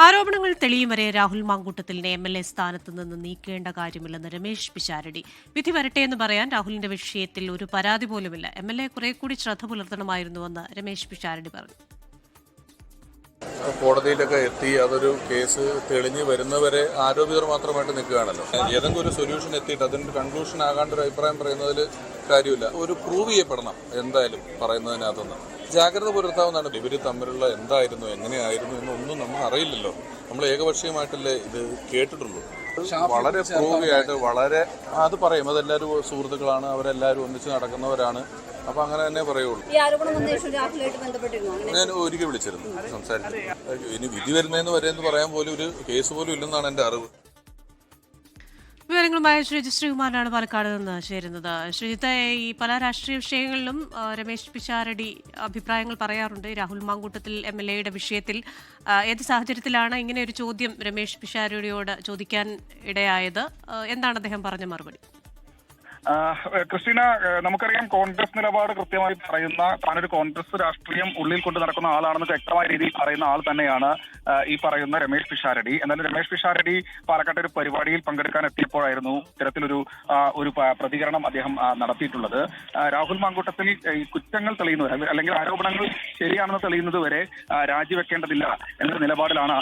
ആരോപണങ്ങൾ തെളിയും വരെ രാഹുൽ മാങ്കൂട്ടത്തിലിനെ MLA സ്ഥാനത്ത് നിന്ന് നീക്കേണ്ട കാര്യമില്ലെന്ന് രമേശ് പിഷാരടി. വിധി വരട്ടെ എന്ന് പറയാൻ രാഹുലിന്റെ വിഷയത്തിൽ ഒരു പരാതി പോലുമില്ല. MLA കുറെ കൂടി ശ്രദ്ധ പുലർത്തണമായിരുന്നുവെന്ന് രമേശ് പിഷാരടി പറഞ്ഞു. കോടതിയിലൊക്കെ എത്തി അതൊരു കേസ് തെളിഞ്ഞ് വരുന്നവരെ ആരോപിതർ മാത്രമായിട്ട് നിൽക്കുകയാണല്ലോ. ഏതെങ്കിലും ഒരു സൊല്യൂഷൻ എത്തിയിട്ട് അതിൻ്റെ കൺക്ലൂഷൻ ആകാണ്ട് ഒരു അഭിപ്രായം പറയുന്നതിൽ കാര്യമില്ല. ഒരു പ്രൂവ് ചെയ്യപ്പെടണം എന്തായാലും പറയുന്നതിനകത്തുനിന്ന്. ജാഗ്രത പുലർത്താവുന്നതാണ്. ഇവർ തമ്മിലുള്ള എന്തായിരുന്നു, എങ്ങനെയായിരുന്നു എന്നൊന്നും നമുക്ക് അറിയില്ലല്ലോ. നമ്മൾ ഏകപക്ഷീയമായിട്ടല്ലേ ഇത് കേട്ടിട്ടുള്ളൂ. വളരെ പ്രൂവിയായിട്ട് വളരെ അത് പറയും. അതെല്ലാവരും സുഹൃത്തുക്കളാണ്, അവരെല്ലാവരും ഒന്നിച്ച് നടക്കുന്നവരാണ്. അപ്പൊ അങ്ങനെ തന്നെ പറയുള്ളൂ. ഞാൻ ഒരിക്കൽ വിളിച്ചിരുന്നു, സംസാരിച്ചു. ഇനി വിധി വരുന്നതെന്ന് വരെയെന്ന് പറയാൻ പോലും ഒരു കേസ് പോലും ഇല്ലെന്നാണ് എന്റെ അറിവ്. വിവരങ്ങളുമായി ശ്രീജിത്ത് ശ്രീകുമാരനാണ് പാലക്കാട് നിന്ന് ചേരുന്നത്. ശ്രീജിത്ത്, ഈ പല രാഷ്ട്രീയ വിഷയങ്ങളിലും രമേശ് പിഷാരടി അഭിപ്രായങ്ങൾ പറയാറുണ്ട്. രാഹുൽ മാങ്കൂട്ടത്തിൽ MLAയുടെ വിഷയത്തിൽ ഏത് സാഹചര്യത്തിലാണ് ഇങ്ങനെ ഒരു ചോദ്യം രമേശ് പിഷാരടിയോട് ചോദിക്കാൻ ഇടയായത്? എന്താണ് അദ്ദേഹം പറഞ്ഞ മറുപടി? ക്രിസ്റ്റീന, നമുക്കറിയാം കോൺഗ്രസ് നിലപാട് കൃത്യമായി പറയുന്ന, താനൊരു കോൺഗ്രസ് രാഷ്ട്രീയം ഉള്ളിൽ കൊണ്ട് നടക്കുന്ന ആളാണെന്ന് വ്യക്തമായ രീതിയിൽ പറയുന്ന ആൾ തന്നെയാണ് ഈ പറയുന്ന രമേശ് പിഷാരടി. എന്നാലും രമേശ് പിഷാരടി പാലക്കാട്ടെ ഒരു പരിപാടിയിൽ പങ്കെടുക്കാൻ എത്തിയപ്പോഴായിരുന്നു ഇത്തരത്തിലൊരു പ്രതികരണം അദ്ദേഹം നടത്തിയിട്ടുള്ളത്. രാഹുൽ മാങ്കൂട്ടത്തിൽ ഈ കുറ്റങ്ങൾ തെളിയുന്നവരെ അല്ലെങ്കിൽ ആരോപണങ്ങൾ ശരിയാണെന്ന് തെളിയുന്നത് വരെ രാജിവെക്കേണ്ടതില്ല എന്നൊരു നിലപാടിലാണ്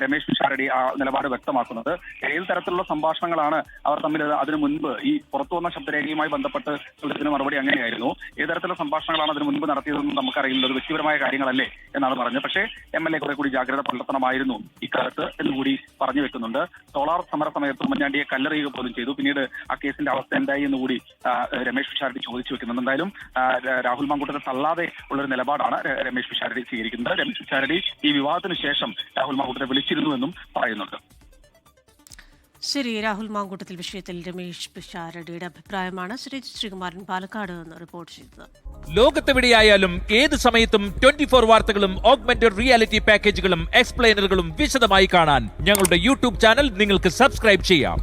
രമേശ് പിഷാരടി ആ നിലപാട് വ്യക്തമാക്കുന്നത്. ഏത് തരത്തിലുള്ള സംഭാഷണങ്ങളാണ് അവർ തമ്മിൽ അതിനു മുൻപ് ഈ പുറത്തു വന്ന ശബ്ദരേഖയുമായി ബന്ധപ്പെട്ട് ചോദ്യത്തിന് മറുപടി അങ്ങനെയായിരുന്നു. ഏത് തരത്തിലുള്ള സംഭാഷണങ്ങളാണ് അതിന് മുൻപ് നടത്തിയതെന്നും നമുക്കറിയില്ല. അത് വ്യക്തിപരമായ കാര്യങ്ങളല്ലേ എന്നാണ് പറഞ്ഞത്. പക്ഷേ MLA കുറെ കൂടി ജാഗ്രത പുലർത്തണമായിരുന്നു ഇക്കാലത്ത് എന്നുകൂടി പറഞ്ഞു വെക്കുന്നുണ്ട്. സോളാർ സമര സമയത്ത് ഉമ്മൻചാണ്ടിയെ കല്ലെറിയുക പോലും ചെയ്തു. പിന്നീട് ആ കേസിന്റെ അവസ്ഥ എന്തായി എന്നുകൂടി രമേശ് പിഷാരടി ചോദിച്ചു വെക്കുന്നുണ്ട്. എന്തായാലും രാഹുൽ മാങ്കൂട്ടത്തെ തള്ളാതെ ഉള്ളൊരു നിലപാടാണ് രമേശ് പിഷാരടി സ്വീകരിക്കുന്നത്. രമേശ് പിഷാരടി ഈ വിവാദത്തിന് ശേഷം രാഹുൽ മാങ്കൂട്ടത്തെ വിളിച്ചിരുന്നുവെന്നും പറയുന്നുണ്ട്. ശരി, രാഹുൽ മാങ്കൂട്ടത്തിൽ വിഷയത്തിൽ രമേശ് പിഷാരടിയുടെ അഭിപ്രായമാണ് ശ്രീജിത്ത് ശ്രീകുമാരൻ പാലക്കാട് നിന്ന് റിപ്പോർട്ട് ചെയ്തത്. ലോകത്തെവിടെയായാലും ഏത് സമയത്തും 24 വാർത്തകളും ഓഗ്മെന്റഡ് റിയാലിറ്റി പാക്കേജുകളും എക്സ്പ്ലെയിനറുകളും വിശദമായി കാണാൻ ഞങ്ങളുടെ YouTube ചാനൽ നിങ്ങൾക്ക് സബ്സ്ക്രൈബ് ചെയ്യാം.